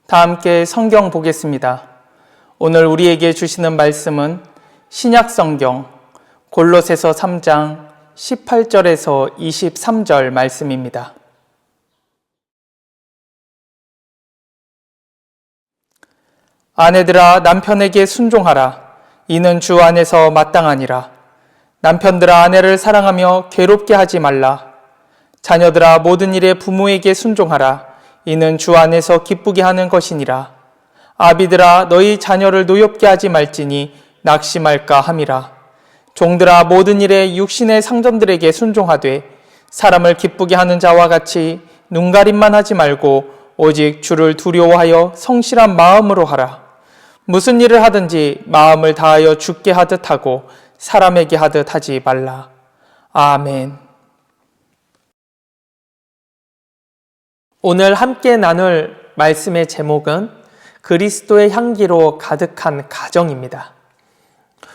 다 함께 성경 보겠습니다. 오늘 우리에게 주시는 말씀은 신약 성경 골로새서 3장 18절에서 23절 말씀입니다. 아내들아 남편에게 순종하라. 이는 주 안에서 마땅하니라. 남편들아 아내를 사랑하며 괴롭게 하지 말라. 자녀들아 모든 일에 부모에게 순종하라. 이는 주 안에서 기쁘게 하는 것이니라. 아비들아 너희 자녀를 노엽게 하지 말지니 낙심할까 함이라. 종들아 모든 일에 육신의 상전들에게 순종하되 사람을 기쁘게 하는 자와 같이 눈가림만 하지 말고 오직 주를 두려워하여 성실한 마음으로 하라. 무슨 일을 하든지 마음을 다하여 주께 하듯 하고 사람에게 하듯 하지 말라. 아멘. 오늘 함께 나눌 말씀의 제목은 그리스도의 향기로 가득한 가정입니다.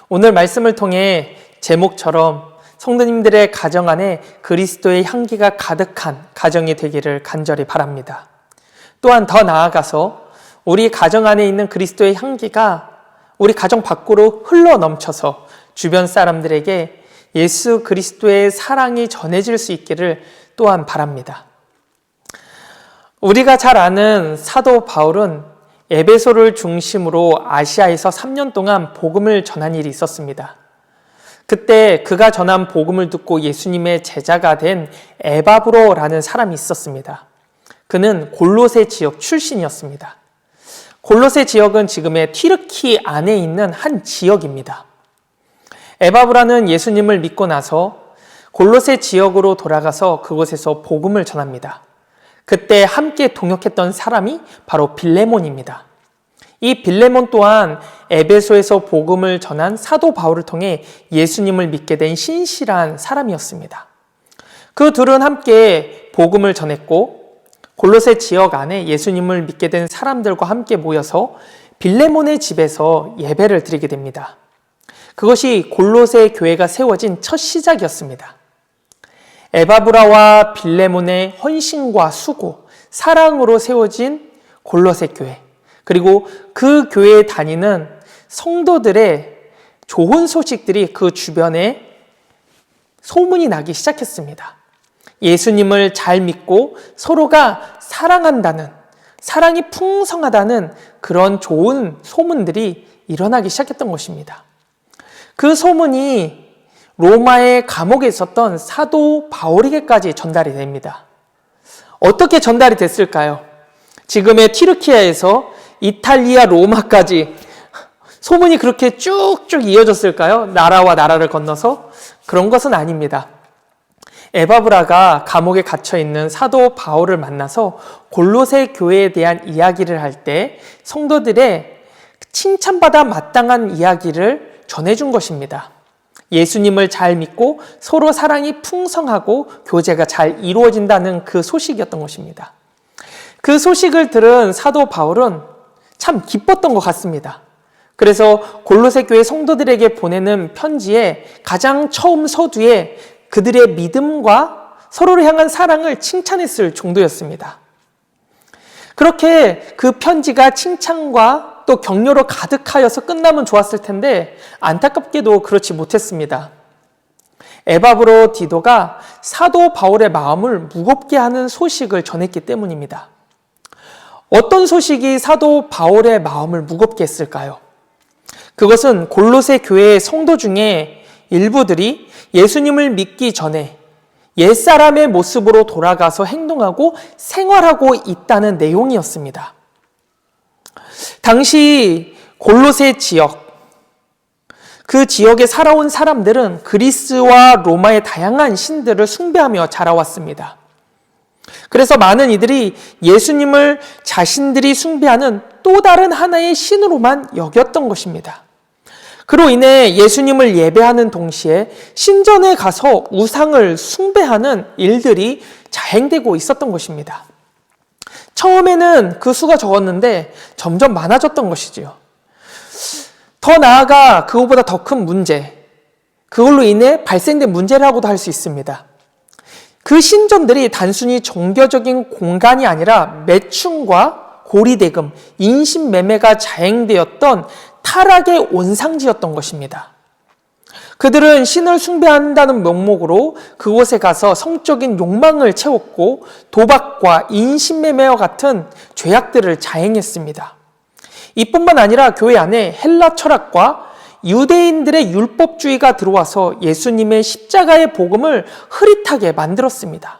오늘 말씀을 통해 제목처럼 성도님들의 가정 안에 그리스도의 향기가 가득한 가정이 되기를 간절히 바랍니다. 또한 더 나아가서 우리 가정 안에 있는 그리스도의 향기가 우리 가정 밖으로 흘러 넘쳐서 주변 사람들에게 예수 그리스도의 사랑이 전해질 수 있기를 또한 바랍니다. 우리가 잘 아는 사도 바울은 에베소를 중심으로 아시아에서 3년 동안 복음을 전한 일이 있었습니다. 그때 그가 전한 복음을 듣고 예수님의 제자가 된 에바브로라는 사람이 있었습니다. 그는 골로새 지역 출신이었습니다. 골로새 지역은 지금의 튀르키 안에 있는 한 지역입니다. 에바브라는 예수님을 믿고 나서 골로새 지역으로 돌아가서 그곳에서 복음을 전합니다. 그때 함께 동역했던 사람이 바로 빌레몬입니다. 이 빌레몬 또한 에베소에서 복음을 전한 사도 바울을 통해 예수님을 믿게 된 신실한 사람이었습니다. 그 둘은 함께 복음을 전했고 골로새 지역 안에 예수님을 믿게 된 사람들과 함께 모여서 빌레몬의 집에서 예배를 드리게 됩니다. 그것이 골로새 교회가 세워진 첫 시작이었습니다. 에바브라와 빌레몬의 헌신과 수고, 사랑으로 세워진 골로새 교회, 그리고 그 교회에 다니는 성도들의 좋은 소식들이 그 주변에 소문이 나기 시작했습니다. 예수님을 잘 믿고 서로가 사랑한다는, 사랑이 풍성하다는 그런 좋은 소문들이 일어나기 시작했던 것입니다. 그 소문이 로마의 감옥에 있었던 사도 바울에게까지 전달이 됩니다. 어떻게 전달이 됐을까요? 지금의 튀르키아에서 이탈리아 로마까지 소문이 그렇게 쭉쭉 이어졌을까요? 나라와 나라를 건너서? 그런 것은 아닙니다. 에바브라가 감옥에 갇혀있는 사도 바울을 만나서 골로새 교회에 대한 이야기를 할 때 성도들의 칭찬받아 마땅한 이야기를 전해준 것입니다. 예수님을 잘 믿고 서로 사랑이 풍성하고 교제가 잘 이루어진다는 그 소식이었던 것입니다. 그 소식을 들은 사도 바울은 참 기뻤던 것 같습니다. 그래서 골로새 교회 성도들에게 보내는 편지에 가장 처음 서두에 그들의 믿음과 서로를 향한 사랑을 칭찬했을 정도였습니다. 그렇게 그 편지가 칭찬과 또 격려로 가득하여서 끝나면 좋았을 텐데 안타깝게도 그렇지 못했습니다. 에바브로 디도가 사도 바울의 마음을 무겁게 하는 소식을 전했기 때문입니다. 어떤 소식이 사도 바울의 마음을 무겁게 했을까요? 그것은 골로새 교회의 성도 중에 일부들이 예수님을 믿기 전에 옛사람의 모습으로 돌아가서 행동하고 생활하고 있다는 내용이었습니다. 당시 골로새 지역, 그 지역에 살아온 사람들은 그리스와 로마의 다양한 신들을 숭배하며 자라왔습니다. 그래서 많은 이들이 예수님을 자신들이 숭배하는 또 다른 하나의 신으로만 여겼던 것입니다. 그로 인해 예수님을 예배하는 동시에 신전에 가서 우상을 숭배하는 일들이 자행되고 있었던 것입니다. 처음에는 그 수가 적었는데 점점 많아졌던 것이지요. 더 나아가 그것보다 더 큰 문제, 그걸로 인해 발생된 문제라고도 할 수 있습니다. 그 신전들이 단순히 종교적인 공간이 아니라 매춘과 고리대금, 인신매매가 자행되었던 타락의 온상지였던 것입니다. 그들은 신을 숭배한다는 명목으로 그곳에 가서 성적인 욕망을 채웠고 도박과 인신매매와 같은 죄악들을 자행했습니다. 이뿐만 아니라 교회 안에 헬라 철학과 유대인들의 율법주의가 들어와서 예수님의 십자가의 복음을 흐릿하게 만들었습니다.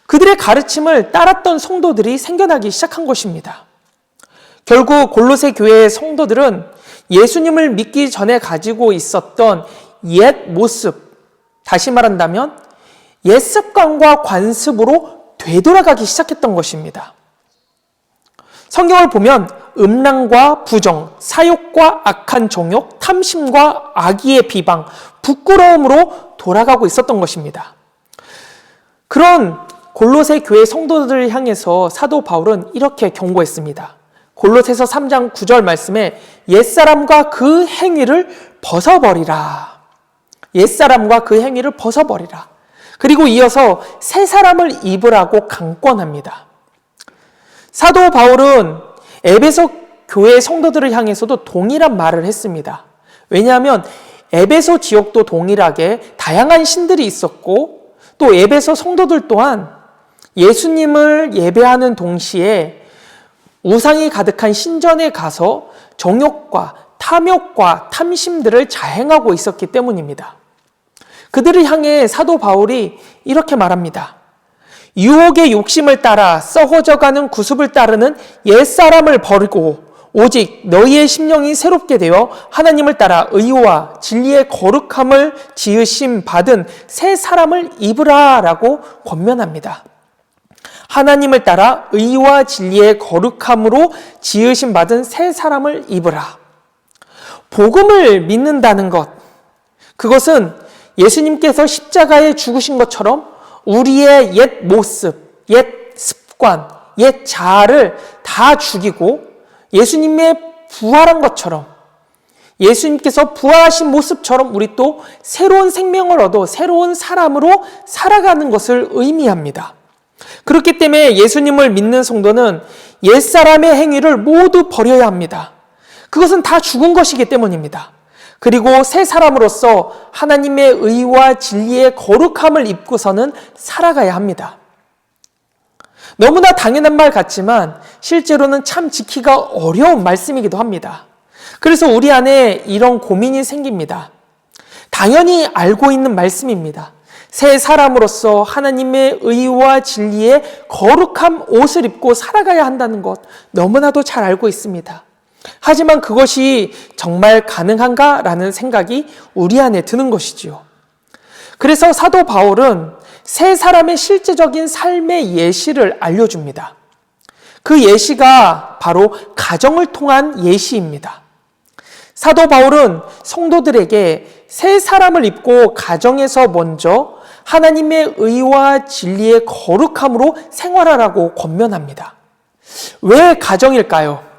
그들의 가르침을 따랐던 성도들이 생겨나기 시작한 것입니다. 결국 골로새 교회의 성도들은 예수님을 믿기 전에 가지고 있었던 옛 모습, 다시 말한다면 옛 습관과 관습으로 되돌아가기 시작했던 것입니다. 성경을 보면 음란과 부정, 사욕과 악한 정욕, 탐심과 악의의 비방, 부끄러움으로 돌아가고 있었던 것입니다. 그런 골로새 교회 성도들을 향해서 사도 바울은 이렇게 경고했습니다. 골로새서 3장 9절 말씀에 옛사람과 그 행위를 벗어버리라. 옛사람과 그 행위를 벗어버리라. 그리고 이어서 새 사람을 입으라고 강권합니다. 사도 바울은 에베소 교회 성도들을 향해서도 동일한 말을 했습니다. 왜냐하면 에베소 지역도 동일하게 다양한 신들이 있었고 또 에베소 성도들 또한 예수님을 예배하는 동시에 우상이 가득한 신전에 가서 정욕과 탐욕과 탐심들을 자행하고 있었기 때문입니다. 그들을 향해 사도 바울이 이렇게 말합니다. 유혹의 욕심을 따라 썩어져가는 구습을 따르는 옛사람을 버리고 오직 너희의 심령이 새롭게 되어 하나님을 따라 의와 진리의 거룩함을 지으심 받은 새 사람을 입으라 라고 권면합니다. 하나님을 따라 의와 진리의 거룩함으로 지으심 받은 새 사람을 입으라. 복음을 믿는다는 것, 그것은 예수님께서 십자가에 죽으신 것처럼 우리의 옛 모습, 옛 습관, 옛 자아를 다 죽이고 예수님의 부활한 것처럼 예수님께서 부활하신 모습처럼 우리 또 새로운 생명을 얻어 새로운 사람으로 살아가는 것을 의미합니다. 그렇기 때문에 예수님을 믿는 성도는 옛사람의 행위를 모두 버려야 합니다. 그것은 다 죽은 것이기 때문입니다. 그리고 새 사람으로서 하나님의 의와 진리의 거룩함을 입고서는 살아가야 합니다. 너무나 당연한 말 같지만 실제로는 참 지키기가 어려운 말씀이기도 합니다. 그래서 우리 안에 이런 고민이 생깁니다. 당연히 알고 있는 말씀입니다. 새 사람으로서 하나님의 의와 진리의 거룩한 옷을 입고 살아가야 한다는 것 너무나도 잘 알고 있습니다. 하지만 그것이 정말 가능한가라는 생각이 우리 안에 드는 것이지요. 그래서 사도 바울은 새 사람의 실제적인 삶의 예시를 알려줍니다. 그 예시가 바로 가정을 통한 예시입니다. 사도 바울은 성도들에게 새 사람을 입고 가정에서 먼저 하나님의 의와 진리의 거룩함으로 생활하라고 권면합니다. 왜 가정일까요?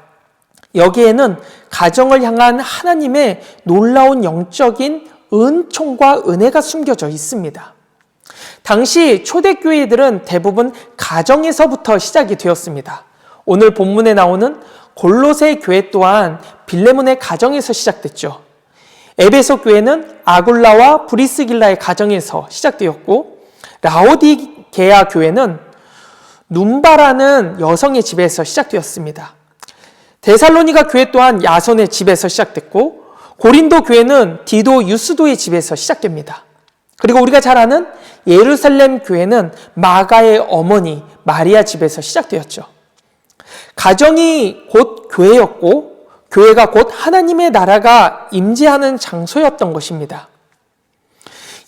여기에는 가정을 향한 하나님의 놀라운 영적인 은총과 은혜가 숨겨져 있습니다. 당시 초대교회들은 대부분 가정에서부터 시작이 되었습니다. 오늘 본문에 나오는 골로새 교회 또한 빌레몬의 가정에서 시작됐죠. 에베소 교회는 아굴라와 브리스길라의 가정에서 시작되었고 라오디게아 교회는 눈바라는 여성의 집에서 시작되었습니다. 데살로니가 교회 또한 야손의 집에서 시작됐고 고린도 교회는 디도 유스도의 집에서 시작됩니다. 그리고 우리가 잘 아는 예루살렘 교회는 마가의 어머니 마리아 집에서 시작되었죠. 가정이 곧 교회였고 교회가 곧 하나님의 나라가 임재하는 장소였던 것입니다.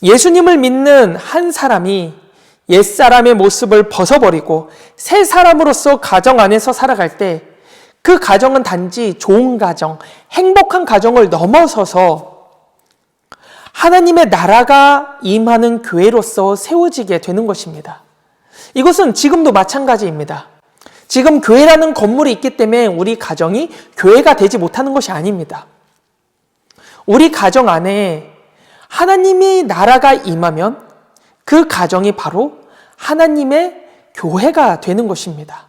예수님을 믿는 한 사람이 옛사람의 모습을 벗어버리고 새 사람으로서 가정 안에서 살아갈 때 그 가정은 단지 좋은 가정, 행복한 가정을 넘어서서 하나님의 나라가 임하는 교회로서 세워지게 되는 것입니다. 이것은 지금도 마찬가지입니다. 지금 교회라는 건물이 있기 때문에 우리 가정이 교회가 되지 못하는 것이 아닙니다. 우리 가정 안에 하나님의 나라가 임하면 그 가정이 바로 하나님의 교회가 되는 것입니다.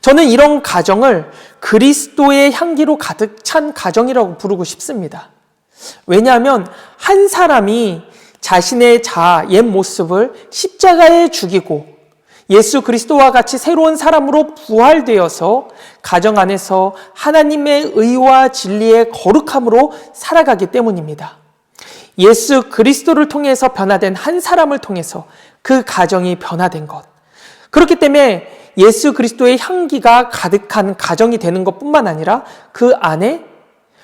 저는 이런 가정을 그리스도의 향기로 가득 찬 가정이라고 부르고 싶습니다. 왜냐하면 한 사람이 자신의 옛 모습을 십자가에 죽이고 예수 그리스도와 같이 새로운 사람으로 부활되어서 가정 안에서 하나님의 의와 진리의 거룩함으로 살아가기 때문입니다. 예수 그리스도를 통해서 변화된 한 사람을 통해서 그 가정이 변화된 것. 그렇기 때문에 예수 그리스도의 향기가 가득한 가정이 되는 것뿐만 아니라 그 안에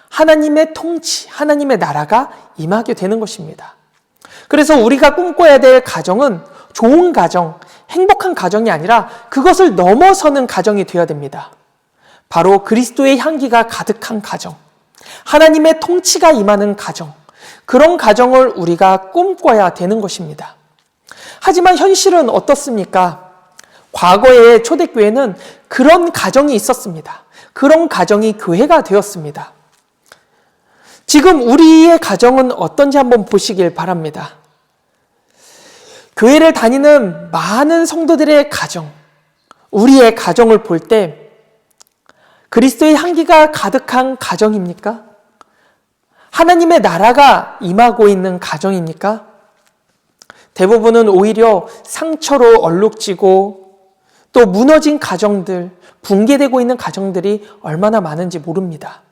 하나님의 통치, 하나님의 나라가 임하게 되는 것입니다. 그래서 우리가 꿈꿔야 될 가정은 좋은 가정, 행복한 가정이 아니라 그것을 넘어서는 가정이 되어야 됩니다. 바로 그리스도의 향기가 가득한 가정, 하나님의 통치가 임하는 가정, 그런 가정을 우리가 꿈꿔야 되는 것입니다. 하지만 현실은 어떻습니까? 과거의 초대교회는 그런 가정이 있었습니다. 그런 가정이 교회가 되었습니다. 지금 우리의 가정은 어떤지 한번 보시길 바랍니다. 교회를 다니는 많은 성도들의 가정, 우리의 가정을 볼 때 그리스도의 향기가 가득한 가정입니까? 하나님의 나라가 임하고 있는 가정입니까? 대부분은 오히려 상처로 얼룩지고 또 무너진 가정들, 붕괴되고 있는 가정들이 얼마나 많은지 모릅니다.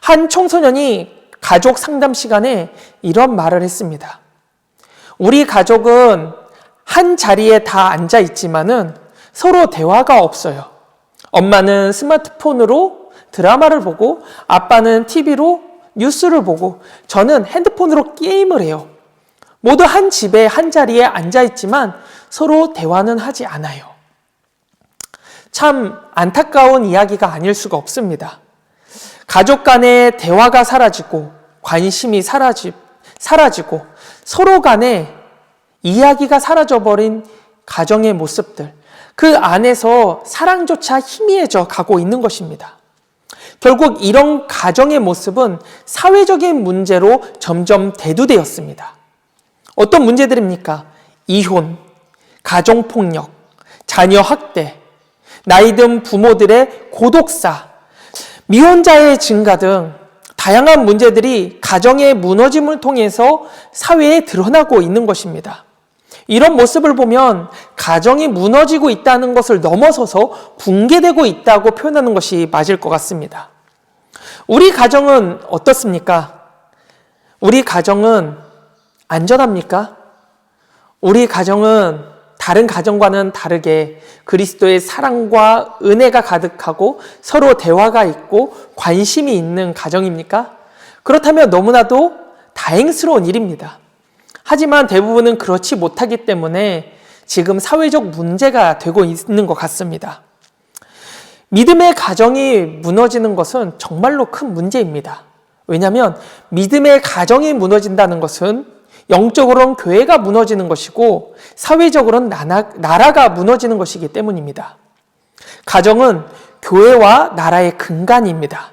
한 청소년이 가족 상담 시간에 이런 말을 했습니다. 우리 가족은 한 자리에 다 앉아 있지만은 서로 대화가 없어요. 엄마는 스마트폰으로 드라마를 보고 아빠는 TV로 뉴스를 보고 저는 핸드폰으로 게임을 해요. 모두 한 집에 한 자리에 앉아 있지만 서로 대화는 하지 않아요. 참 안타까운 이야기가 아닐 수가 없습니다. 가족 간의 대화가 사라지고 관심이 사라지고 서로 간의 이야기가 사라져버린 가정의 모습들, 그 안에서 사랑조차 희미해져 가고 있는 것입니다. 결국 이런 가정의 모습은 사회적인 문제로 점점 대두되었습니다. 어떤 문제들입니까? 이혼, 가정폭력, 자녀 학대, 나이든 부모들의 고독사, 미혼자의 증가 등 다양한 문제들이 가정의 무너짐을 통해서 사회에 드러나고 있는 것입니다. 이런 모습을 보면 가정이 무너지고 있다는 것을 넘어서서 붕괴되고 있다고 표현하는 것이 맞을 것 같습니다. 우리 가정은 어떻습니까? 우리 가정은 안전합니까? 우리 가정은 다른 가정과는 다르게 그리스도의 사랑과 은혜가 가득하고 서로 대화가 있고 관심이 있는 가정입니까? 그렇다면 너무나도 다행스러운 일입니다. 하지만 대부분은 그렇지 못하기 때문에 지금 사회적 문제가 되고 있는 것 같습니다. 믿음의 가정이 무너지는 것은 정말로 큰 문제입니다. 왜냐하면 믿음의 가정이 무너진다는 것은 영적으로는 교회가 무너지는 것이고 사회적으로는 나라가 무너지는 것이기 때문입니다. 가정은 교회와 나라의 근간입니다.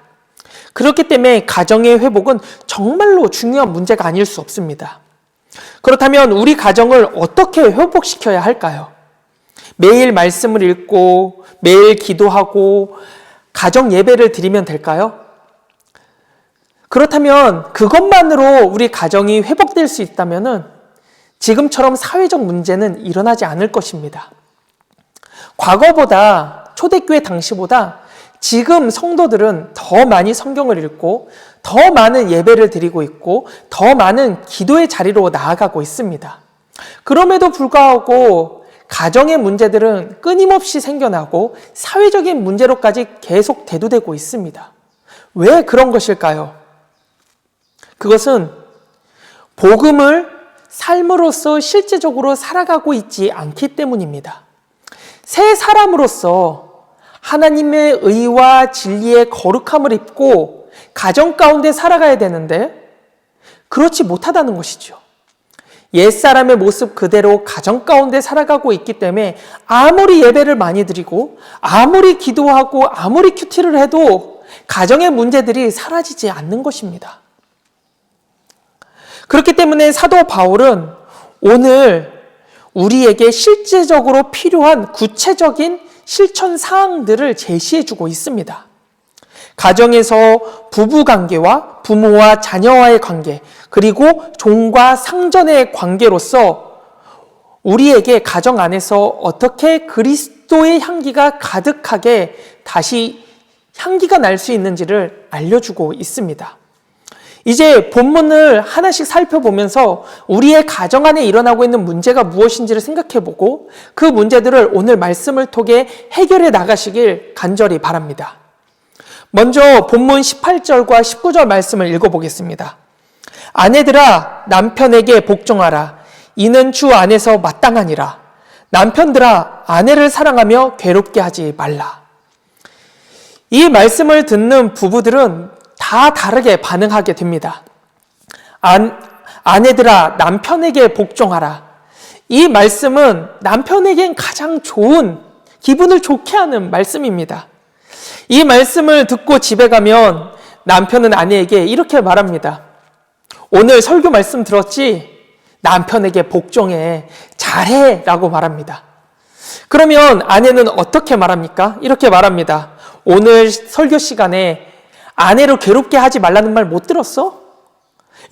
그렇기 때문에 가정의 회복은 정말로 중요한 문제가 아닐 수 없습니다. 그렇다면 우리 가정을 어떻게 회복시켜야 할까요? 매일 말씀을 읽고 매일 기도하고 가정 예배를 드리면 될까요? 그렇다면 그것만으로 우리 가정이 회복될 수 있다면 지금처럼 사회적 문제는 일어나지 않을 것입니다. 과거보다 초대교회 당시보다 지금 성도들은 더 많이 성경을 읽고 더 많은 예배를 드리고 있고 더 많은 기도의 자리로 나아가고 있습니다. 그럼에도 불구하고 가정의 문제들은 끊임없이 생겨나고 사회적인 문제로까지 계속 대두되고 있습니다. 왜 그런 것일까요? 그것은 복음을 삶으로서 실제적으로 살아가고 있지 않기 때문입니다. 새 사람으로서 하나님의 의와 진리의 거룩함을 입고 가정 가운데 살아가야 되는데 그렇지 못하다는 것이죠. 옛사람의 모습 그대로 가정 가운데 살아가고 있기 때문에 아무리 예배를 많이 드리고 아무리 기도하고 아무리 큐티를 해도 가정의 문제들이 사라지지 않는 것입니다. 그렇기 때문에 사도 바울은 오늘 우리에게 실제적으로 필요한 구체적인 실천 사항들을 제시해주고 있습니다. 가정에서 부부관계와 부모와 자녀와의 관계, 그리고 종과 상전의 관계로서 우리에게 가정 안에서 어떻게 그리스도의 향기가 가득하게 다시 향기가 날 수 있는지를 알려주고 있습니다. 이제 본문을 하나씩 살펴보면서 우리의 가정 안에 일어나고 있는 문제가 무엇인지를 생각해보고 그 문제들을 오늘 말씀을 통해 해결해 나가시길 간절히 바랍니다. 먼저 본문 18절과 19절 말씀을 읽어보겠습니다. 아내들아 남편에게 복종하라. 이는 주 안에서 마땅하니라. 남편들아 아내를 사랑하며 괴롭게 하지 말라. 이 말씀을 듣는 부부들은 다 다르게 반응하게 됩니다. 아내들아 남편에게 복종하라. 이 말씀은 남편에겐 가장 좋은, 기분을 좋게 하는 말씀입니다. 이 말씀을 듣고 집에 가면 남편은 아내에게 이렇게 말합니다. 오늘 설교 말씀 들었지? 남편에게 복종해. 잘해. 라고 말합니다. 그러면 아내는 어떻게 말합니까? 이렇게 말합니다. 오늘 설교 시간에 아내를 괴롭게 하지 말라는 말 못 들었어?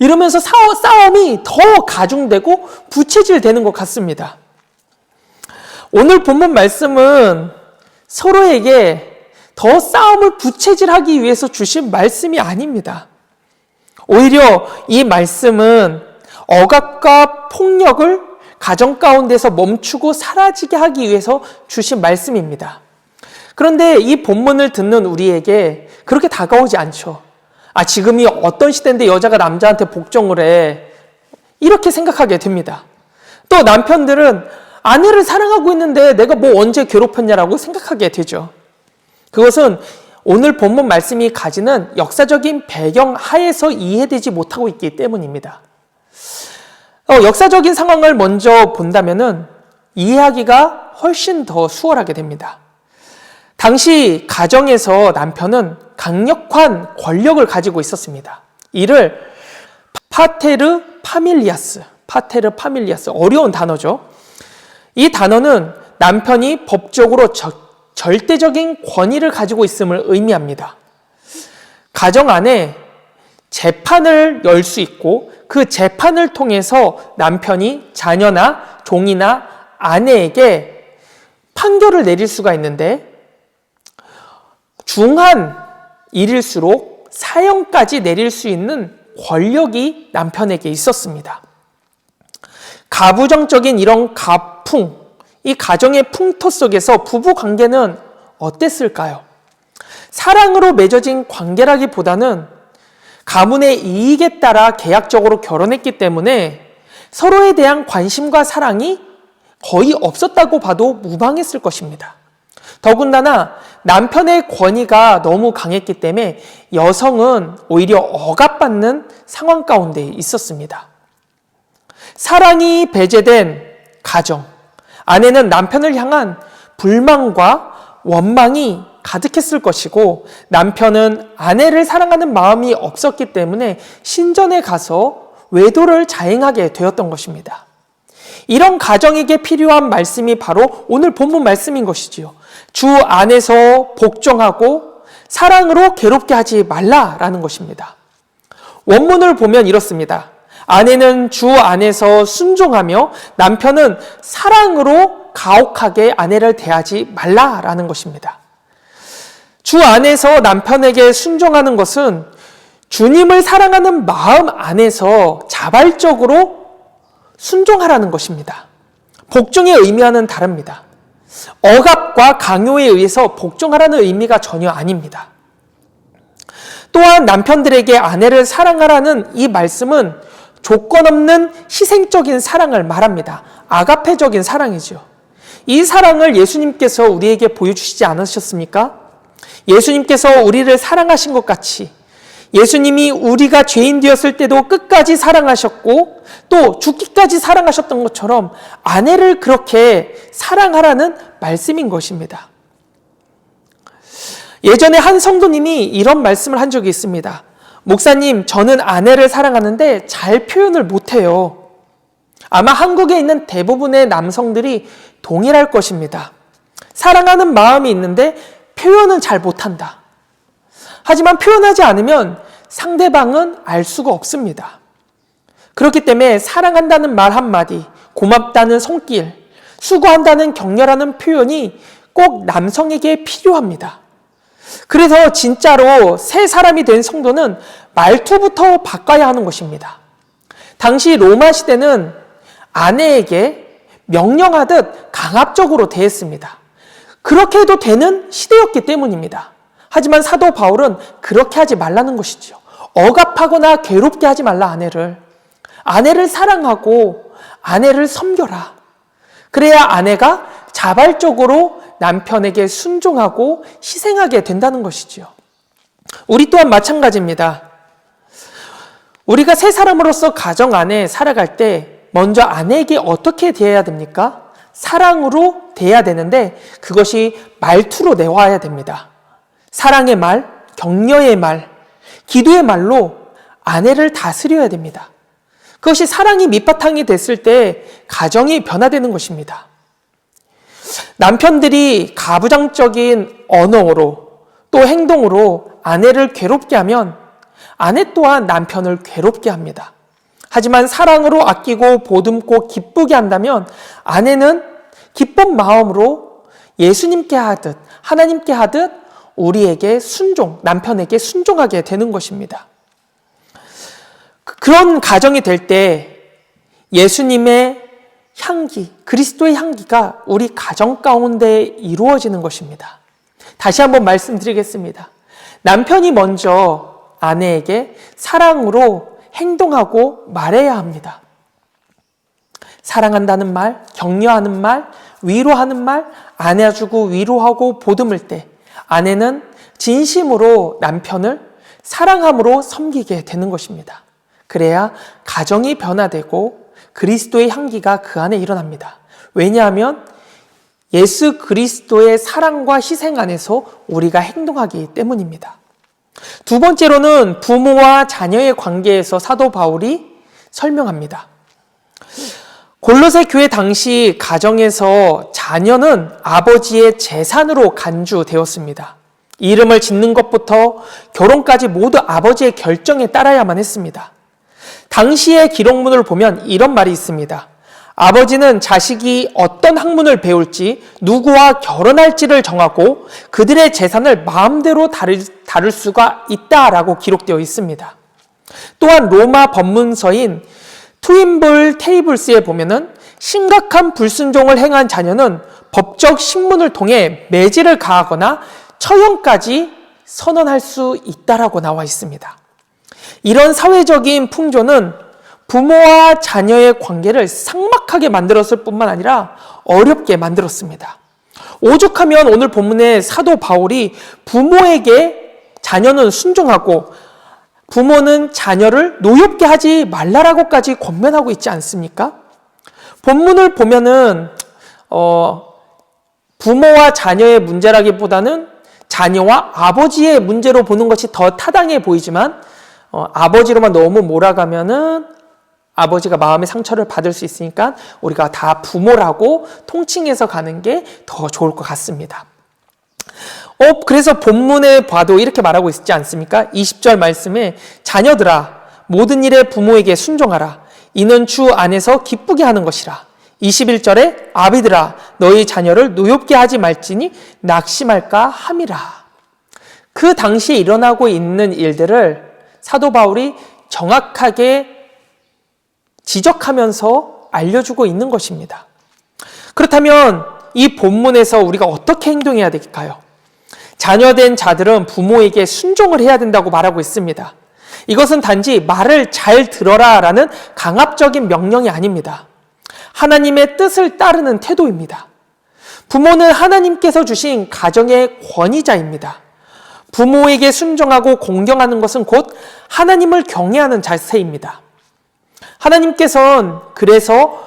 이러면서 싸움이 더 가중되고 부채질되는 것 같습니다. 오늘 본문 말씀은 서로에게 더 싸움을 부채질하기 위해서 주신 말씀이 아닙니다. 오히려 이 말씀은 억압과 폭력을 가정 가운데서 멈추고 사라지게 하기 위해서 주신 말씀입니다. 그런데 이 본문을 듣는 우리에게 그렇게 다가오지 않죠. 지금이 어떤 시대인데 여자가 남자한테 복종을 해. 이렇게 생각하게 됩니다. 또 남편들은 아내를 사랑하고 있는데 내가 뭐 언제 괴롭혔냐라고 생각하게 되죠. 그것은 오늘 본문 말씀이 가지는 역사적인 배경 하에서 이해되지 못하고 있기 때문입니다. 역사적인 상황을 먼저 본다면은 이해하기가 훨씬 더 수월하게 됩니다. 당시 가정에서 남편은 강력한 권력을 가지고 있었습니다. 이를 파테르 파밀리아스, 어려운 단어죠. 이 단어는 남편이 법적으로 절대적인 권위를 가지고 있음을 의미합니다. 가정 안에 재판을 열 수 있고 그 재판을 통해서 남편이 자녀나 종이나 아내에게 판결을 내릴 수가 있는데 중한 일일수록 사형까지 내릴 수 있는 권력이 남편에게 있었습니다. 가부장적인 이런 가풍, 이 가정의 풍토 속에서 부부 관계는 어땠을까요? 사랑으로 맺어진 관계라기보다는 가문의 이익에 따라 계약적으로 결혼했기 때문에 서로에 대한 관심과 사랑이 거의 없었다고 봐도 무방했을 것입니다. 더군다나 남편의 권위가 너무 강했기 때문에 여성은 오히려 억압받는 상황 가운데 있었습니다. 사랑이 배제된 가정, 아내는 남편을 향한 불만과 원망이 가득했을 것이고 남편은 아내를 사랑하는 마음이 없었기 때문에 신전에 가서 외도를 자행하게 되었던 것입니다. 이런 가정에게 필요한 말씀이 바로 오늘 본문 말씀인 것이지요. 주 안에서 복종하고 사랑으로 괴롭게 하지 말라라는 것입니다. 원문을 보면 이렇습니다. 아내는 주 안에서 순종하며 남편은 사랑으로 가혹하게 아내를 대하지 말라라는 것입니다. 주 안에서 남편에게 순종하는 것은 주님을 사랑하는 마음 안에서 자발적으로 순종하라는 것입니다. 복종의 의미와는 다릅니다. 억압과 강요에 의해서 복종하라는 의미가 전혀 아닙니다. 또한 남편들에게 아내를 사랑하라는 이 말씀은 조건 없는 희생적인 사랑을 말합니다. 아가페적인 사랑이죠. 이 사랑을 예수님께서 우리에게 보여주시지 않으셨습니까? 예수님께서 우리를 사랑하신 것 같이 예수님이 우리가 죄인 되었을 때도 끝까지 사랑하셨고 또 죽기까지 사랑하셨던 것처럼 아내를 그렇게 사랑하라는 말씀인 것입니다. 예전에 한 성도님이 이런 말씀을 한 적이 있습니다. 목사님, 저는 아내를 사랑하는데 잘 표현을 못해요. 아마 한국에 있는 대부분의 남성들이 동일할 것입니다. 사랑하는 마음이 있는데 표현은 잘 못한다. 하지만 표현하지 않으면 상대방은 알 수가 없습니다. 그렇기 때문에 사랑한다는 말 한마디, 고맙다는 손길, 수고한다는 격려라는 표현이 꼭 남성에게 필요합니다. 그래서 진짜로 새 사람이 된 성도는 말투부터 바꿔야 하는 것입니다. 당시 로마 시대는 아내에게 명령하듯 강압적으로 대했습니다. 그렇게 해도 되는 시대였기 때문입니다. 하지만 사도 바울은 그렇게 하지 말라는 것이죠. 억압하거나 괴롭게 하지 말라, 아내를 사랑하고 아내를 섬겨라. 그래야 아내가 자발적으로 남편에게 순종하고 희생하게 된다는 것이지요. 우리 또한 마찬가지입니다. 우리가 새 사람으로서 가정 안에 살아갈 때 먼저 아내에게 어떻게 대해야 됩니까? 사랑으로 대해야 되는데 그것이 말투로 내와야 됩니다. 사랑의 말, 격려의 말, 기도의 말로 아내를 다스려야 됩니다. 그것이 사랑이 밑바탕이 됐을 때 가정이 변화되는 것입니다. 남편들이 가부장적인 언어로 또 행동으로 아내를 괴롭게 하면 아내 또한 남편을 괴롭게 합니다. 하지만 사랑으로 아끼고 보듬고 기쁘게 한다면 아내는 기쁜 마음으로 예수님께 하듯 하나님께 하듯 우리에게 남편에게 순종하게 되는 것입니다. 그런 가정이 될 때 예수님의 향기, 그리스도의 향기가 우리 가정 가운데 이루어지는 것입니다. 다시 한번 말씀드리겠습니다. 남편이 먼저 아내에게 사랑으로 행동하고 말해야 합니다. 사랑한다는 말, 격려하는 말, 위로하는 말, 안아주고 위로하고 보듬을 때 아내는 진심으로 남편을 사랑함으로 섬기게 되는 것입니다. 그래야 가정이 변화되고 그리스도의 향기가 그 안에 일어납니다. 왜냐하면 예수 그리스도의 사랑과 희생 안에서 우리가 행동하기 때문입니다. 두 번째로는 부모와 자녀의 관계에서 사도 바울이 설명합니다. 골로새 교회 당시 가정에서 자녀는 아버지의 재산으로 간주되었습니다. 이름을 짓는 것부터 결혼까지 모두 아버지의 결정에 따라야만 했습니다. 당시의 기록문을 보면 이런 말이 있습니다. 아버지는 자식이 어떤 학문을 배울지, 누구와 결혼할지를 정하고 그들의 재산을 마음대로 다룰 수가 있다라고 기록되어 있습니다. 또한 로마 법문서인 트윈볼 테이블스에 보면은 심각한 불순종을 행한 자녀는 법적 신문을 통해 매질을 가하거나 처형까지 선언할 수 있다라고 나와 있습니다. 이런 사회적인 풍조는 부모와 자녀의 관계를 삭막하게 만들었을 뿐만 아니라 어렵게 만들었습니다. 오죽하면 오늘 본문의 사도 바울이 부모에게 자녀는 순종하고 부모는 자녀를 노엽게 하지 말라라고까지 권면하고 있지 않습니까? 본문을 보면은 부모와 자녀의 문제라기보다는 자녀와 아버지의 문제로 보는 것이 더 타당해 보이지만 아버지로만 너무 몰아가면은 아버지가 마음의 상처를 받을 수 있으니까 우리가 다 부모라고 통칭해서 가는 게 더 좋을 것 같습니다. 그래서 본문에 봐도 이렇게 말하고 있지 않습니까? 20절 말씀에 자녀들아 모든 일에 부모에게 순종하라. 이는 주 안에서 기쁘게 하는 것이라. 21절에 아비들아 너희 자녀를 노엽게 하지 말지니 낙심할까 함이라. 그 당시에 일어나고 있는 일들을 사도 바울이 정확하게 지적하면서 알려주고 있는 것입니다. 그렇다면 이 본문에서 우리가 어떻게 행동해야 될까요? 자녀된 자들은 부모에게 순종을 해야 된다고 말하고 있습니다. 이것은 단지 말을 잘 들어라 라는 강압적인 명령이 아닙니다. 하나님의 뜻을 따르는 태도입니다. 부모는 하나님께서 주신 가정의 권위자입니다. 부모에게 순종하고 공경하는 것은 곧 하나님을 경외하는 자세입니다. 하나님께서는 그래서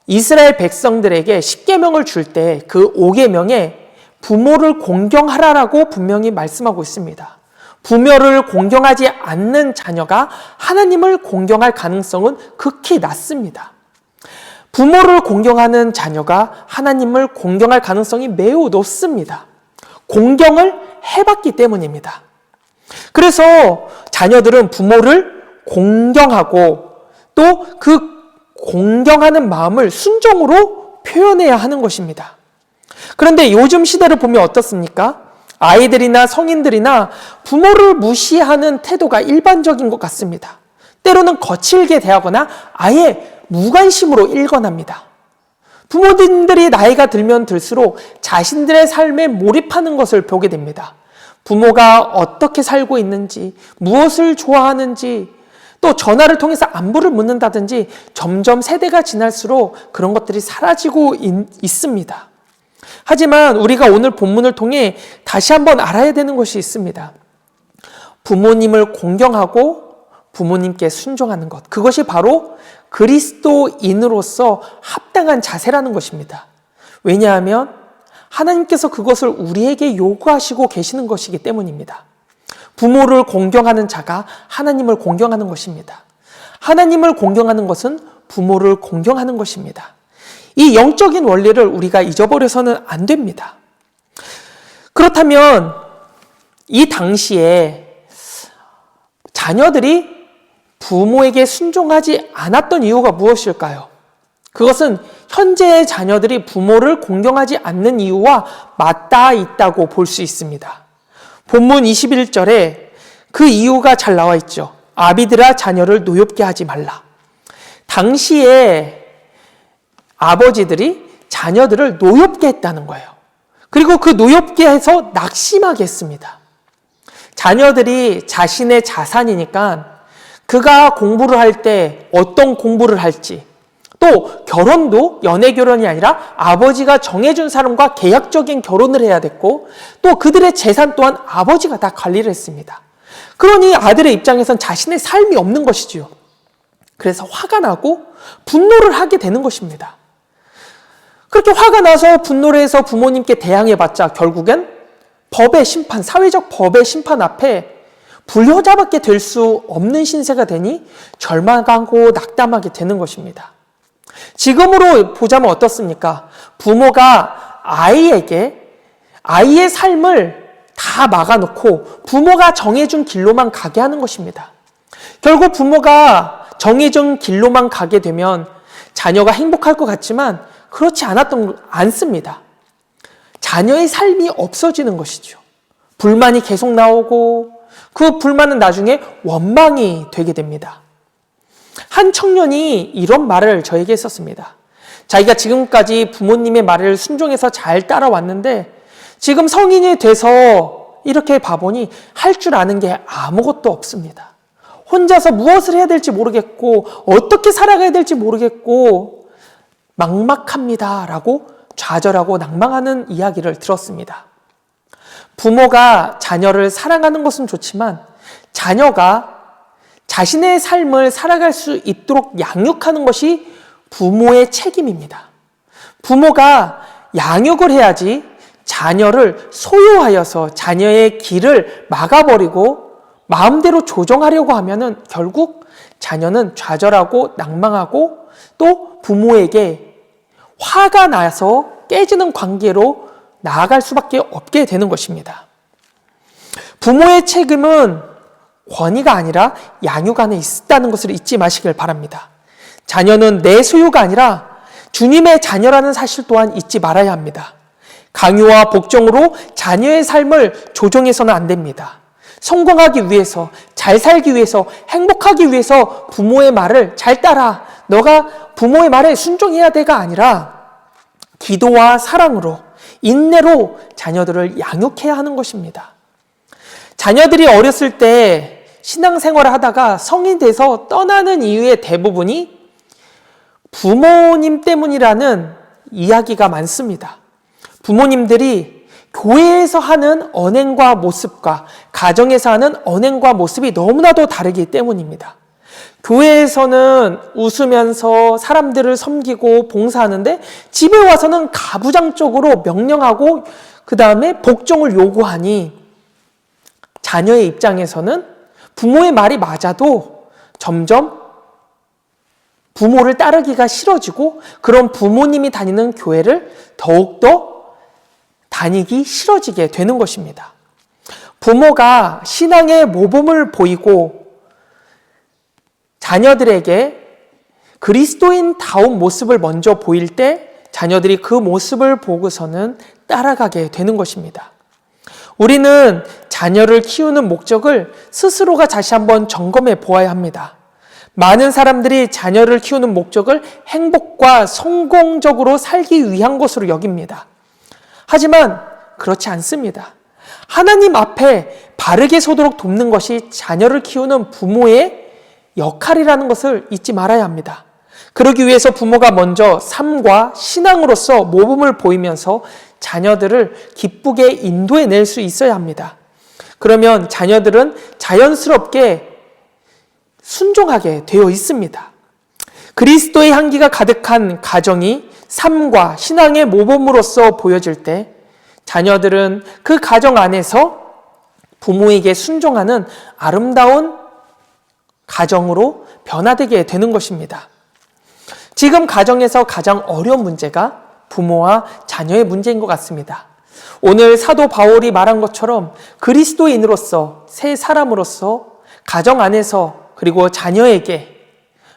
이스라엘 백성들에게 10계명을 줄 때 그 5계명에 부모를 공경하라라고 분명히 말씀하고 있습니다. 부모를 공경하지 않는 자녀가 하나님을 공경할 가능성은 극히 낮습니다. 부모를 공경하는 자녀가 하나님을 공경할 가능성이 매우 높습니다. 공경을 해봤기 때문입니다. 그래서 자녀들은 부모를 공경하고 또 그 공경하는 마음을 순종으로 표현해야 하는 것입니다. 그런데 요즘 시대를 보면 어떻습니까? 아이들이나 성인들이나 부모를 무시하는 태도가 일반적인 것 같습니다. 때로는 거칠게 대하거나 아예 무관심으로 일관합니다. 부모님들이 나이가 들면 들수록 자신들의 삶에 몰입하는 것을 보게 됩니다. 부모가 어떻게 살고 있는지, 무엇을 좋아하는지, 또 전화를 통해서 안부를 묻는다든지 점점 세대가 지날수록 그런 것들이 사라지고 있습니다. 하지만 우리가 오늘 본문을 통해 다시 한번 알아야 되는 것이 있습니다. 부모님을 공경하고 부모님께 순종하는 것, 그것이 바로 그리스도인으로서 합당한 자세라는 것입니다. 왜냐하면 하나님께서 그것을 우리에게 요구하시고 계시는 것이기 때문입니다. 부모를 공경하는 자가 하나님을 공경하는 것입니다. 하나님을 공경하는 것은 부모를 공경하는 것입니다. 이 영적인 원리를 우리가 잊어버려서는 안 됩니다. 그렇다면 이 당시에 자녀들이 부모에게 순종하지 않았던 이유가 무엇일까요? 그것은 현재의 자녀들이 부모를 공경하지 않는 이유와 맞닿아 있다고 볼 수 있습니다. 본문 21절에 그 이유가 잘 나와 있죠. 아비들아 자녀를 노엽게 하지 말라. 당시에 아버지들이 자녀들을 노엽게 했다는 거예요. 그리고 그 노엽게 해서 낙심하게 했습니다. 자녀들이 자신의 자산이니까 그가 공부를 할 때 어떤 공부를 할지, 또 결혼도 연애 결혼이 아니라 아버지가 정해준 사람과 계약적인 결혼을 해야 됐고, 또 그들의 재산 또한 아버지가 다 관리를 했습니다. 그러니 아들의 입장에선 자신의 삶이 없는 것이지요. 그래서 화가 나고 분노를 하게 되는 것입니다. 그렇게 화가 나서 분노를 해서 부모님께 대항해봤자 결국엔 법의 심판, 사회적 법의 심판 앞에 불효자밖에 될 수 없는 신세가 되니 절망하고 낙담하게 되는 것입니다. 지금으로 보자면 어떻습니까? 부모가 아이의 삶을 다 막아놓고 부모가 정해준 길로만 가게 하는 것입니다. 결국 부모가 정해준 길로만 가게 되면 자녀가 행복할 것 같지만 그렇지 않습니다. 자녀의 삶이 없어지는 것이죠. 불만이 계속 나오고 그 불만은 나중에 원망이 되게 됩니다. 한 청년이 이런 말을 저에게 했었습니다. 자기가 지금까지 부모님의 말을 순종해서 잘 따라왔는데 지금 성인이 돼서 이렇게 봐보니 할 줄 아는 게 아무것도 없습니다. 혼자서 무엇을 해야 될지 모르겠고 어떻게 살아가야 될지 모르겠고 막막합니다 라고 좌절하고 낭망하는 이야기를 들었습니다. 부모가 자녀를 사랑하는 것은 좋지만 자녀가 자신의 삶을 살아갈 수 있도록 양육하는 것이 부모의 책임입니다. 부모가 양육을 해야지 자녀를 소유하여서 자녀의 길을 막아버리고 마음대로 조정하려고 하면은 결국 자녀는 좌절하고 낭망하고 또 부모에게 화가 나서 깨지는 관계로 나아갈 수밖에 없게 되는 것입니다. 부모의 책임은 권위가 아니라 양육 안에 있다는 것을 잊지 마시길 바랍니다. 자녀는 내 소유가 아니라 주님의 자녀라는 사실 또한 잊지 말아야 합니다. 강요와 복종으로 자녀의 삶을 조정해서는 안 됩니다. 성공하기 위해서, 잘 살기 위해서, 행복하기 위해서 부모의 말을 잘 따라, 너가 부모의 말에 순종해야 돼가 아니라 기도와 사랑으로, 인내로 자녀들을 양육해야 하는 것입니다. 자녀들이 어렸을 때 신앙생활을 하다가 성인 돼서 떠나는 이유의 대부분이 부모님 때문이라는 이야기가 많습니다. 부모님들이 교회에서 하는 언행과 모습과 가정에서 하는 언행과 모습이 너무나도 다르기 때문입니다. 교회에서는 웃으면서 사람들을 섬기고 봉사하는데 집에 와서는 가부장적으로 명령하고 그 다음에 복종을 요구하니 자녀의 입장에서는 부모의 말이 맞아도 점점 부모를 따르기가 싫어지고 그런 부모님이 다니는 교회를 더욱더 다니기 싫어지게 되는 것입니다. 부모가 신앙의 모범을 보이고 자녀들에게 그리스도인다운 모습을 먼저 보일 때 자녀들이 그 모습을 보고서는 따라가게 되는 것입니다. 우리는 자녀를 키우는 목적을 스스로가 다시 한번 점검해 보아야 합니다. 많은 사람들이 자녀를 키우는 목적을 행복과 성공적으로 살기 위한 것으로 여깁니다. 하지만 그렇지 않습니다. 하나님 앞에 바르게 서도록 돕는 것이 자녀를 키우는 부모의 역할이라는 것을 잊지 말아야 합니다. 그러기 위해서 부모가 먼저 삶과 신앙으로서 모범을 보이면서 자녀들을 기쁘게 인도해낼 수 있어야 합니다. 그러면 자녀들은 자연스럽게 순종하게 되어 있습니다. 그리스도의 향기가 가득한 가정이 삶과 신앙의 모범으로서 보여질 때 자녀들은 그 가정 안에서 부모에게 순종하는 아름다운 가정으로 변화되게 되는 것입니다. 지금 가정에서 가장 어려운 문제가 부모와 자녀의 문제인 것 같습니다. 오늘 사도 바울이 말한 것처럼 그리스도인으로서 새 사람으로서 가정 안에서 그리고 자녀에게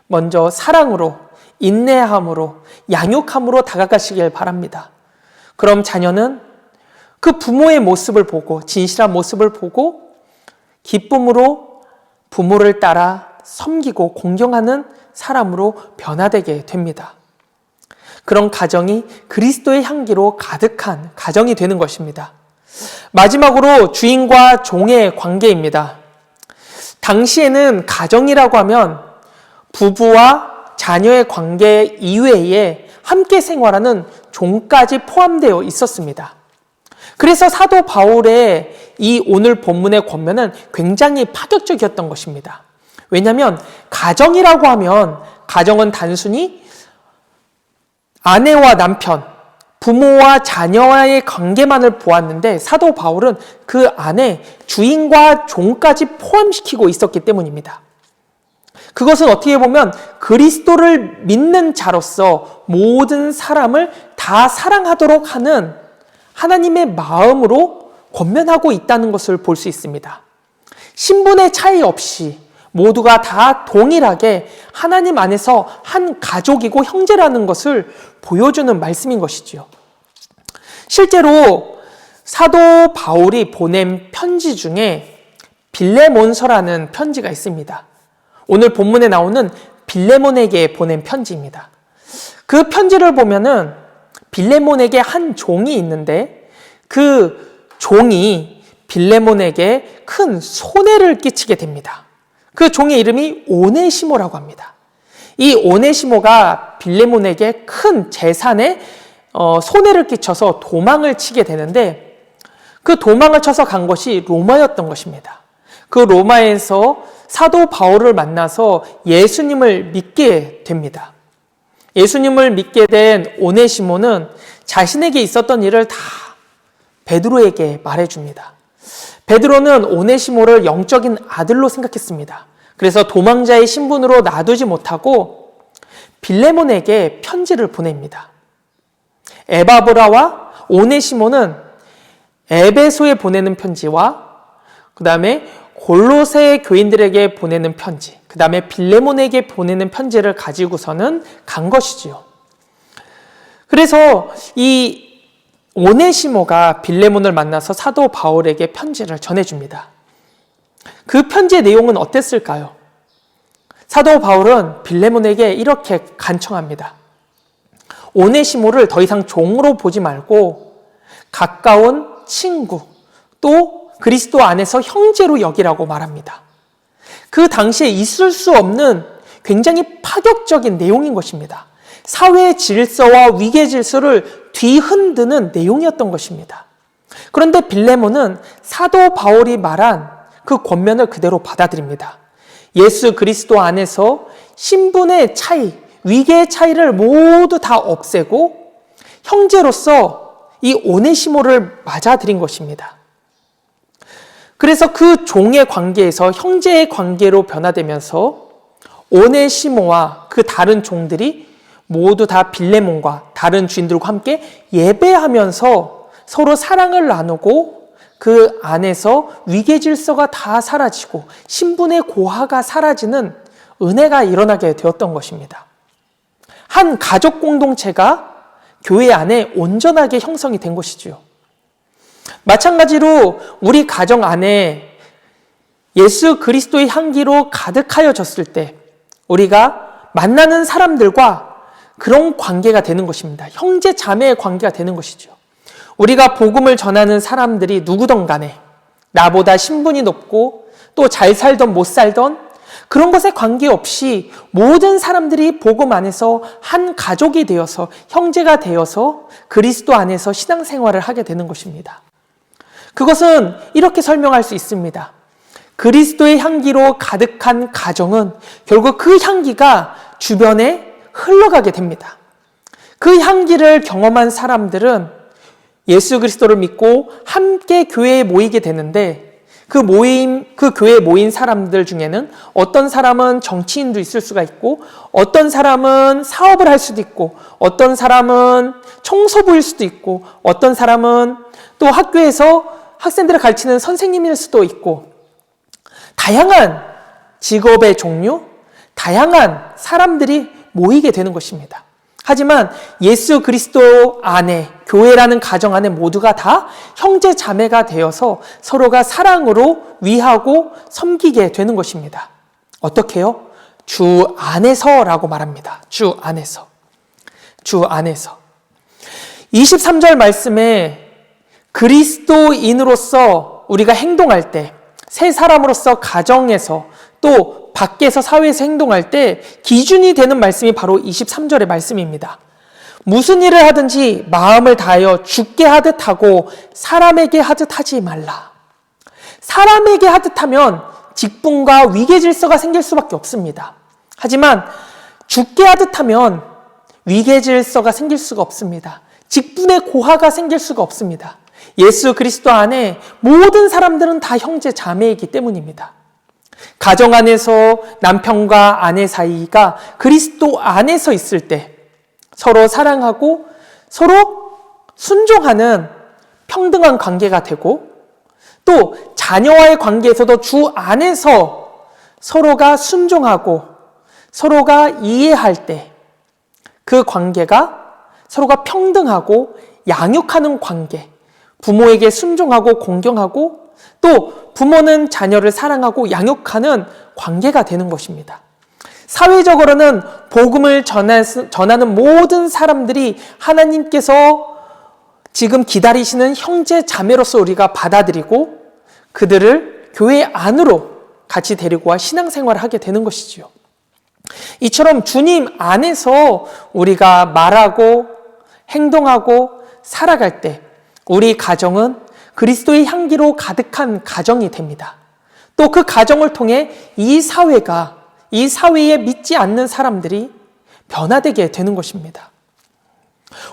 먼저 사랑으로 인내함으로 양육함으로 다가가시길 바랍니다. 그럼 자녀는 그 부모의 모습을 보고 진실한 모습을 보고 기쁨으로 부모를 따라 섬기고 공경하는 사람으로 변화되게 됩니다. 그런 가정이 그리스도의 향기로 가득한 가정이 되는 것입니다. 마지막으로 주인과 종의 관계입니다. 당시에는 가정이라고 하면 부부와 자녀의 관계 이외에 함께 생활하는 종까지 포함되어 있었습니다. 그래서 사도 바울의 이 오늘 본문의 권면은 굉장히 파격적이었던 것입니다. 왜냐하면 가정이라고 하면 가정은 단순히 아내와 남편, 부모와 자녀와의 관계만을 보았는데 사도 바울은 그 안에 주인과 종까지 포함시키고 있었기 때문입니다. 그것은 어떻게 보면 그리스도를 믿는 자로서 모든 사람을 다 사랑하도록 하는 하나님의 마음으로 권면하고 있다는 것을 볼 수 있습니다. 신분의 차이 없이 모두가 다 동일하게 하나님 안에서 한 가족이고 형제라는 것을 보여주는 말씀인 것이지요. 실제로 사도 바울이 보낸 편지 중에 빌레몬서라는 편지가 있습니다. 오늘 본문에 나오는 빌레몬에게 보낸 편지입니다. 그 편지를 보면은 빌레몬에게 한 종이 있는데 그 종이 빌레몬에게 큰 손해를 끼치게 됩니다. 그 종의 이름이 오네시모라고 합니다. 이 오네시모가 빌레몬에게 큰 재산에 손해를 끼쳐서 도망을 치게 되는데 그 도망을 쳐서 간 것이 로마였던 것입니다. 그 로마에서 사도 바울을 만나서 예수님을 믿게 됩니다. 예수님을 믿게 된 오네시모는 자신에게 있었던 일을 다 베드로에게 말해줍니다. 베드로는 오네시모를 영적인 아들로 생각했습니다. 그래서 도망자의 신분으로 놔두지 못하고 빌레몬에게 편지를 보냅니다. 에바브라와 오네시모는 에베소에 보내는 편지와 그 다음에 골로새 교인들에게 보내는 편지, 그 다음에 빌레몬에게 보내는 편지를 가지고서는 간 것이지요. 그래서 이 오네시모가 빌레몬을 만나서 사도 바울에게 편지를 전해줍니다. 그 편지의 내용은 어땠을까요? 사도 바울은 빌레몬에게 이렇게 간청합니다. 오네시모를 더 이상 종으로 보지 말고 가까운 친구, 또 그리스도 안에서 형제로 여기라고 말합니다. 그 당시에 있을 수 없는 굉장히 파격적인 내용인 것입니다. 사회의 질서와 위계 질서를 뒤흔드는 내용이었던 것입니다. 그런데 빌레몬은 사도 바울이 말한 그 권면을 그대로 받아들입니다. 예수 그리스도 안에서 신분의 차이, 위계의 차이를 모두 다 없애고 형제로서 이 오네시모를 맞아들인 것입니다. 그래서 그 종의 관계에서 형제의 관계로 변화되면서 오네시모와 그 다른 종들이 모두 다 빌레몬과 다른 주인들과 함께 예배하면서 서로 사랑을 나누고 그 안에서 위계 질서가 다 사라지고 신분의 고하가 사라지는 은혜가 일어나게 되었던 것입니다. 한 가족 공동체가 교회 안에 온전하게 형성이 된 것이지요. 마찬가지로 우리 가정 안에 예수 그리스도의 향기로 가득하여졌을 때 우리가 만나는 사람들과 그런 관계가 되는 것입니다. 형제 자매의 관계가 되는 것이죠. 우리가 복음을 전하는 사람들이 누구든 간에 나보다 신분이 높고 또 잘 살던 못 살던 그런 것에 관계없이 모든 사람들이 복음 안에서 한 가족이 되어서 형제가 되어서 그리스도 안에서 신앙생활을 하게 되는 것입니다. 그것은 이렇게 설명할 수 있습니다. 그리스도의 향기로 가득한 가정은 결국 그 향기가 주변에 흘러가게 됩니다. 그 향기를 경험한 사람들은 예수 그리스도를 믿고 함께 교회에 모이게 되는데 그 교회에 모인 사람들 중에는 어떤 사람은 정치인도 있을 수가 있고 어떤 사람은 사업을 할 수도 있고 어떤 사람은 청소부일 수도 있고 어떤 사람은 또 학교에서 학생들을 가르치는 선생님일 수도 있고 다양한 직업의 종류, 다양한 사람들이 모이게 되는 것입니다. 하지만 예수 그리스도 안에 교회라는 가정 안에 모두가 다 형제 자매가 되어서 서로가 사랑으로 위하고 섬기게 되는 것입니다. 어떻게요? 주 안에서라고 말합니다. 주 안에서. 주 안에서. 23절 말씀에 그리스도인으로서 우리가 행동할 때 새 사람으로서 가정에서 또 밖에서 사회에서 행동할 때 기준이 되는 말씀이 바로 23절의 말씀입니다. 무슨 일을 하든지 마음을 다하여 주께 하듯 하고 사람에게 하듯 하지 말라. 사람에게 하듯 하면 직분과 위계 질서가 생길 수밖에 없습니다. 하지만 주께 하듯 하면 위계 질서가 생길 수가 없습니다. 직분의 고하가 생길 수가 없습니다. 예수 그리스도 안에 모든 사람들은 다 형제 자매이기 때문입니다. 가정 안에서 남편과 아내 사이가 그리스도 안에서 있을 때 서로 사랑하고 서로 순종하는 평등한 관계가 되고 또 자녀와의 관계에서도 주 안에서 서로가 순종하고 서로가 이해할 때 그 관계가 서로가 평등하고 양육하는 관계, 부모에게 순종하고 공경하고 또 부모는 자녀를 사랑하고 양육하는 관계가 되는 것입니다. 사회적으로는 복음을 전하는 모든 사람들이 하나님께서 지금 기다리시는 형제 자매로서 우리가 받아들이고 그들을 교회 안으로 같이 데리고 와 신앙생활을 하게 되는 것이지요. 이처럼 주님 안에서 우리가 말하고 행동하고 살아갈 때 우리 가정은 그리스도의 향기로 가득한 가정이 됩니다. 또 그 가정을 통해 이 사회에 믿지 않는 사람들이 변화되게 되는 것입니다.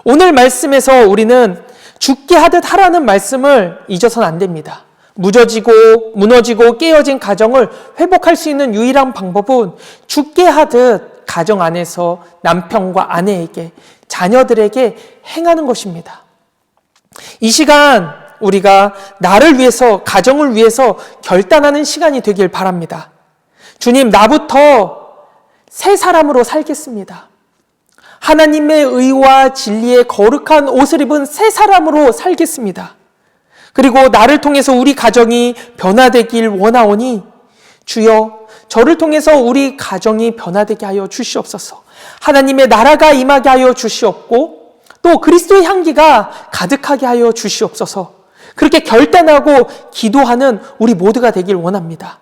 오늘 말씀에서 우리는 죽게 하듯 하라는 말씀을 잊어서는 안 됩니다. 무너지고 깨어진 가정을 회복할 수 있는 유일한 방법은 죽게 하듯 가정 안에서 남편과 아내에게 자녀들에게 행하는 것입니다. 이 시간 우리가 나를 위해서 가정을 위해서 결단하는 시간이 되길 바랍니다. 주님, 나부터 새 사람으로 살겠습니다. 하나님의 의와 진리의 거룩한 옷을 입은 새 사람으로 살겠습니다. 그리고 나를 통해서 우리 가정이 변화되길 원하오니 주여 저를 통해서 우리 가정이 변화되게 하여 주시옵소서. 하나님의 나라가 임하게 하여 주시옵고 또 그리스도의 향기가 가득하게 하여 주시옵소서. 그렇게 결단하고 기도하는 우리 모두가 되길 원합니다.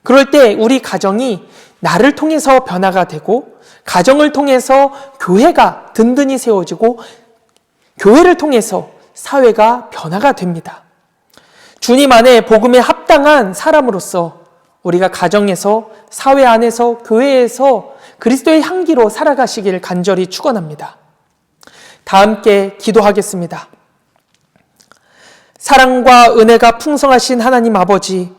그럴 때 우리 가정이 나를 통해서 변화가 되고 가정을 통해서 교회가 든든히 세워지고 교회를 통해서 사회가 변화가 됩니다. 주님 안에 복음에 합당한 사람으로서 우리가 가정에서 사회 안에서 교회에서 그리스도의 향기로 살아가시기를 간절히 축원합니다. 다 함께 기도하겠습니다. 사랑과 은혜가 풍성하신 하나님 아버지,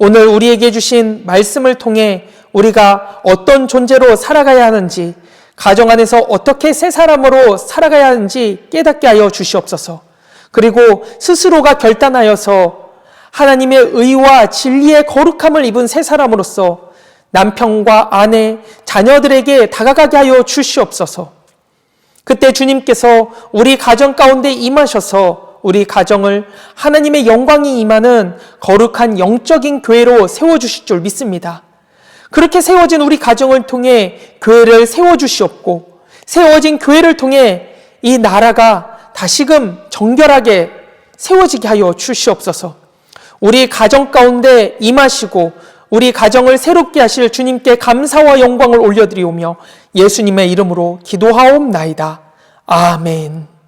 오늘 우리에게 주신 말씀을 통해 우리가 어떤 존재로 살아가야 하는지, 가정 안에서 어떻게 새 사람으로 살아가야 하는지 깨닫게 하여 주시옵소서. 그리고 스스로가 결단하여서 하나님의 의와 진리의 거룩함을 입은 새 사람으로서 남편과 아내, 자녀들에게 다가가게 하여 주시옵소서. 그때 주님께서 우리 가정 가운데 임하셔서 우리 가정을 하나님의 영광이 임하는 거룩한 영적인 교회로 세워주실 줄 믿습니다. 그렇게 세워진 우리 가정을 통해 교회를 세워주시옵고, 세워진 교회를 통해 이 나라가 다시금 정결하게 세워지게 하여 주시옵소서. 우리 가정 가운데 임하시고 우리 가정을 새롭게 하실 주님께 감사와 영광을 올려드리오며 예수님의 이름으로 기도하옵나이다. 아멘.